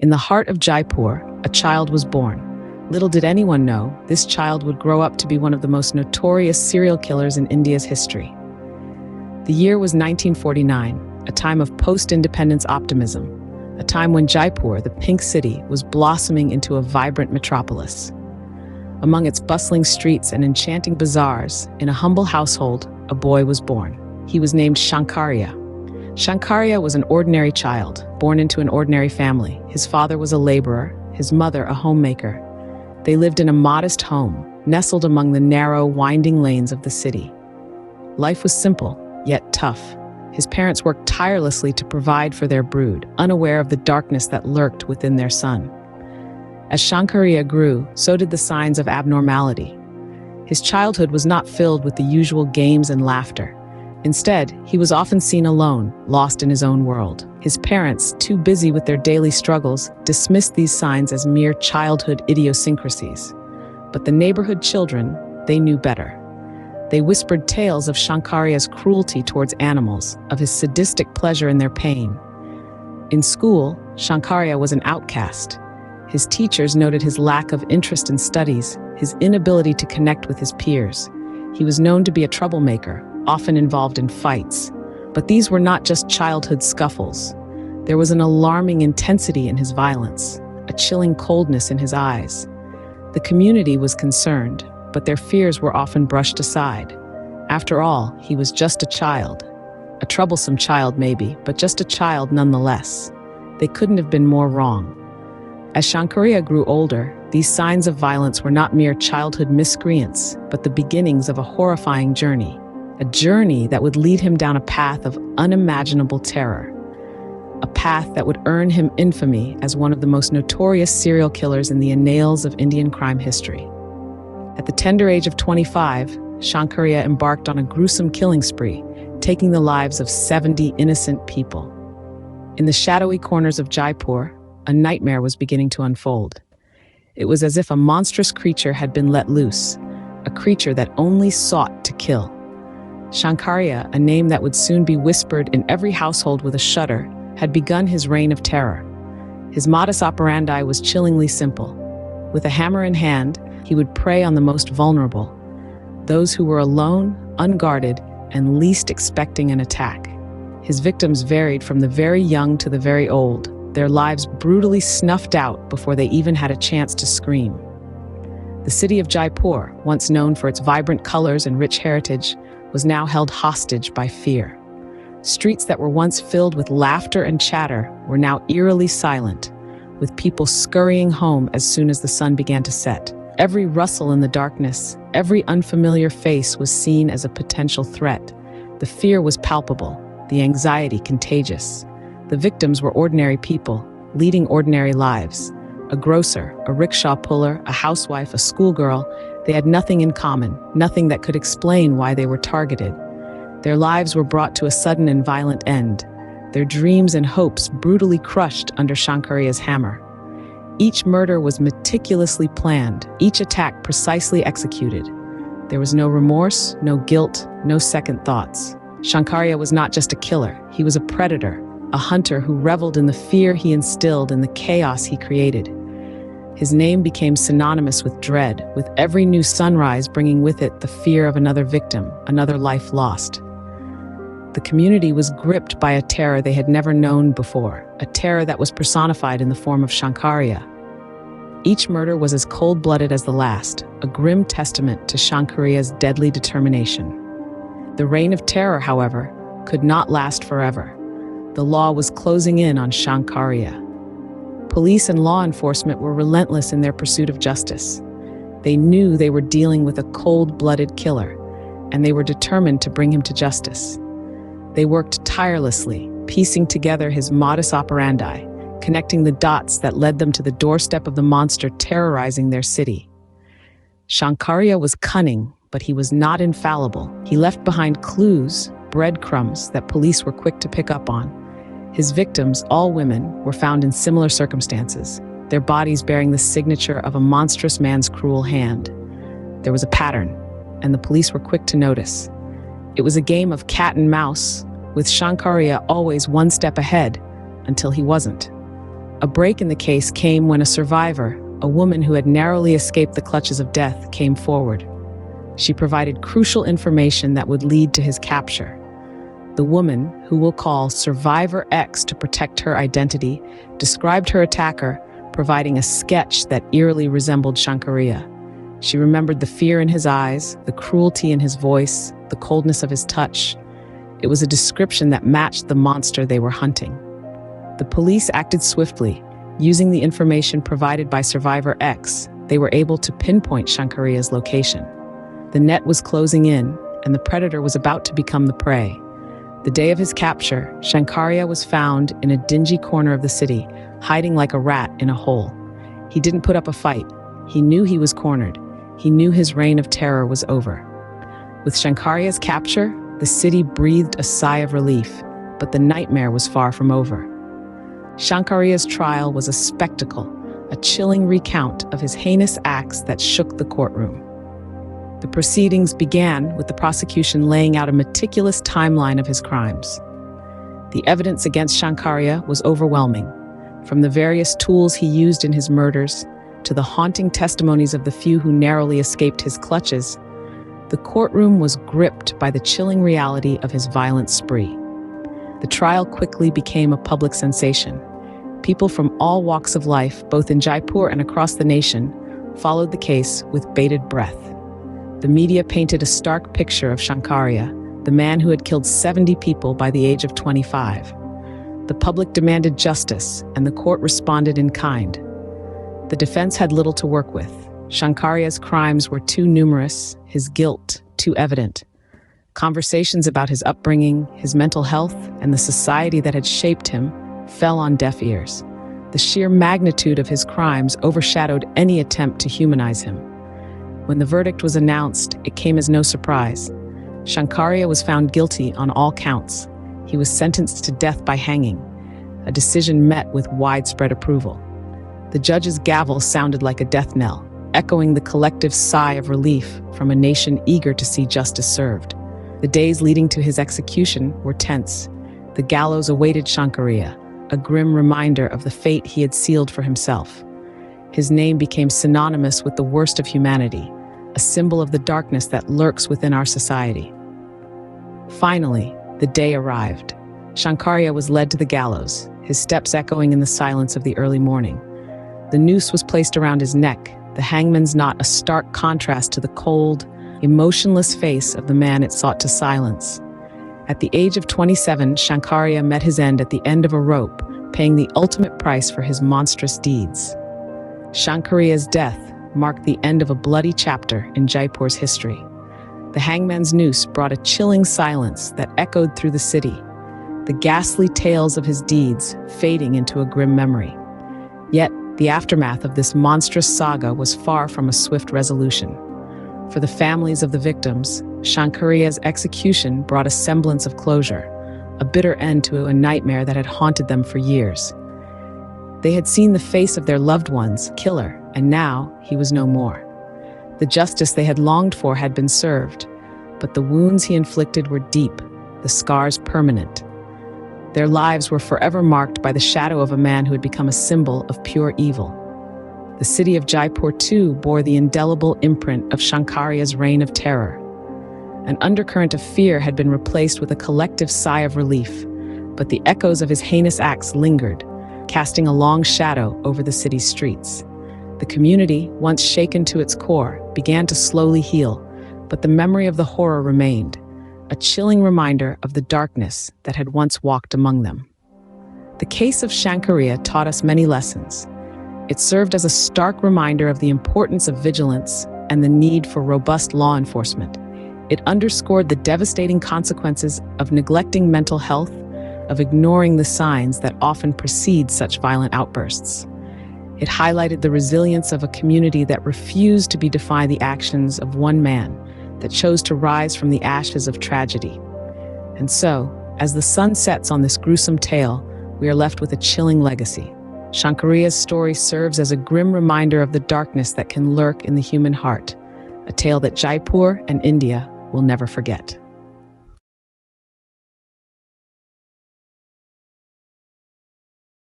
In the heart of Jaipur, a child was born. Little did anyone know, this child would grow up to be one of the most notorious serial killers in India's history. The year was 1949, a time of post-independence optimism, a time when Jaipur, the pink city, was blossoming into a vibrant metropolis. Among its bustling streets and enchanting bazaars, in a humble household, a boy was born. He was named Shankariya. Shankariya was an ordinary child, born into an ordinary family. His father was a laborer, his mother a homemaker. They lived in a modest home, nestled among the narrow, winding lanes of the city. Life was simple, yet tough. His parents worked tirelessly to provide for their brood, unaware of the darkness that lurked within their son. As Shankariya grew, so did the signs of abnormality. His childhood was not filled with the usual games and laughter. Instead, he was often seen alone, lost in his own world. His parents, too busy with their daily struggles, dismissed these signs as mere childhood idiosyncrasies. But the neighborhood children, they knew better. They whispered tales of Shankariya's cruelty towards animals, of his sadistic pleasure in their pain. In school, Shankariya was an outcast. His teachers noted his lack of interest in studies, his inability to connect with his peers. He was known to be a troublemaker, often involved in fights. But these were not just childhood scuffles. There was an alarming intensity in his violence, a chilling coldness in his eyes. The community was concerned, but their fears were often brushed aside. After all, he was just a child. A troublesome child maybe, but just a child nonetheless. They couldn't have been more wrong. As Shankariya grew older, these signs of violence were not mere childhood miscreants, but the beginnings of a horrifying journey. A journey that would lead him down a path of unimaginable terror. A path that would earn him infamy as one of the most notorious serial killers in the annals of Indian crime history. At the tender age of 25, Shankariya embarked on a gruesome killing spree, taking the lives of 70 innocent people. In the shadowy corners of Jaipur, a nightmare was beginning to unfold. It was as if a monstrous creature had been let loose, a creature that only sought to kill. Shankariya, a name that would soon be whispered in every household with a shudder, had begun his reign of terror. His modus operandi was chillingly simple. With a hammer in hand, he would prey on the most vulnerable, those who were alone, unguarded, and least expecting an attack. His victims varied from the very young to the very old, their lives brutally snuffed out before they even had a chance to scream. The city of Jaipur, once known for its vibrant colors and rich heritage, was now held hostage by fear. Streets that were once filled with laughter and chatter were now eerily silent, with people scurrying home as soon as the sun began to set. Every rustle in the darkness, every unfamiliar face was seen as a potential threat. The fear was palpable, the anxiety contagious. The victims were ordinary people, leading ordinary lives. A grocer, a rickshaw puller, a housewife, a schoolgirl, they had nothing in common, nothing that could explain why they were targeted. Their lives were brought to a sudden and violent end, their dreams and hopes brutally crushed under Shankariya's hammer. Each murder was meticulously planned, each attack precisely executed. There was no remorse, no guilt, no second thoughts. Shankariya was not just a killer, he was a predator, a hunter who reveled in the fear he instilled and the chaos he created. His name became synonymous with dread, with every new sunrise bringing with it the fear of another victim, another life lost. The community was gripped by a terror they had never known before, a terror that was personified in the form of Shankariya. Each murder was as cold-blooded as the last, a grim testament to Shankariya's deadly determination. The reign of terror, however, could not last forever. The law was closing in on Shankariya. Police and law enforcement were relentless in their pursuit of justice. They knew they were dealing with a cold-blooded killer, and they were determined to bring him to justice. They worked tirelessly, piecing together his modus operandi, connecting the dots that led them to the doorstep of the monster terrorizing their city. Shankariya was cunning, but he was not infallible. He left behind clues, breadcrumbs that police were quick to pick up on. His victims, all women, were found in similar circumstances, their bodies bearing the signature of a monstrous man's cruel hand. There was a pattern, and the police were quick to notice. It was a game of cat and mouse, with Shankariya always one step ahead, until he wasn't. A break in the case came when a survivor, a woman who had narrowly escaped the clutches of death, came forward. She provided crucial information that would lead to his capture. The woman, who we'll call Survivor X to protect her identity, described her attacker, providing a sketch that eerily resembled Shankariya. She remembered the fear in his eyes, the cruelty in his voice, the coldness of his touch. It was a description that matched the monster they were hunting. The police acted swiftly. Using the information provided by Survivor X, they were able to pinpoint Shankariya's location. The net was closing in, and the predator was about to become the prey. The day of his capture, Shankariya was found in a dingy corner of the city, hiding like a rat in a hole. He didn't put up a fight. He knew he was cornered. He knew his reign of terror was over. With Shankariya's capture, the city breathed a sigh of relief, but the nightmare was far from over. Shankariya's trial was a spectacle, a chilling recount of his heinous acts that shook the courtroom. The proceedings began with the prosecution laying out a meticulous timeline of his crimes. The evidence against Shankariya was overwhelming, from the various tools he used in his murders to the haunting testimonies of the few who narrowly escaped his clutches. The courtroom was gripped by the chilling reality of his violent spree. The trial quickly became a public sensation. People from all walks of life, both in Jaipur and across the nation, followed the case with bated breath. The media painted a stark picture of Shankariya, the man who had killed 70 people by the age of 25. The public demanded justice, and the court responded in kind. The defense had little to work with. Shankariya's crimes were too numerous, his guilt too evident. Conversations about his upbringing, his mental health, and the society that had shaped him fell on deaf ears. The sheer magnitude of his crimes overshadowed any attempt to humanize him. When the verdict was announced, it came as no surprise. Shankariya was found guilty on all counts. He was sentenced to death by hanging, a decision met with widespread approval. The judge's gavel sounded like a death knell, echoing the collective sigh of relief from a nation eager to see justice served. The days leading to his execution were tense. The gallows awaited Shankariya, a grim reminder of the fate he had sealed for himself. His name became synonymous with the worst of humanity, a symbol of the darkness that lurks within our society. Finally, the day arrived. Shankariya was led to the gallows, his steps echoing in the silence of the early morning. The noose was placed around his neck, the hangman's knot a stark contrast to the cold, emotionless face of the man it sought to silence. At the age of 27, Shankariya met his end at the end of a rope, paying the ultimate price for his monstrous deeds. Shankariya's death marked the end of a bloody chapter in Jaipur's history. The hangman's noose brought a chilling silence that echoed through the city, the ghastly tales of his deeds fading into a grim memory. Yet, the aftermath of this monstrous saga was far from a swift resolution. For the families of the victims, Shankariya's execution brought a semblance of closure, a bitter end to a nightmare that had haunted them for years. They had seen the face of their loved one's killer, and now he was no more. The justice they had longed for had been served, but the wounds he inflicted were deep, the scars permanent. Their lives were forever marked by the shadow of a man who had become a symbol of pure evil. The city of Jaipur, too, bore the indelible imprint of Shankariya's reign of terror. An undercurrent of fear had been replaced with a collective sigh of relief, but the echoes of his heinous acts lingered, casting a long shadow over the city's streets. The community, once shaken to its core, began to slowly heal, but the memory of the horror remained, a chilling reminder of the darkness that had once walked among them. The case of Shankariya taught us many lessons. It served as a stark reminder of the importance of vigilance and the need for robust law enforcement. It underscored the devastating consequences of neglecting mental health, of ignoring the signs that often precede such violent outbursts. It highlighted the resilience of a community that refused to be defined by the actions of one man, that chose to rise from the ashes of tragedy. And so, as the sun sets on this gruesome tale, we are left with a chilling legacy. Shankariya's story serves as a grim reminder of the darkness that can lurk in the human heart, a tale that Jaipur and India will never forget.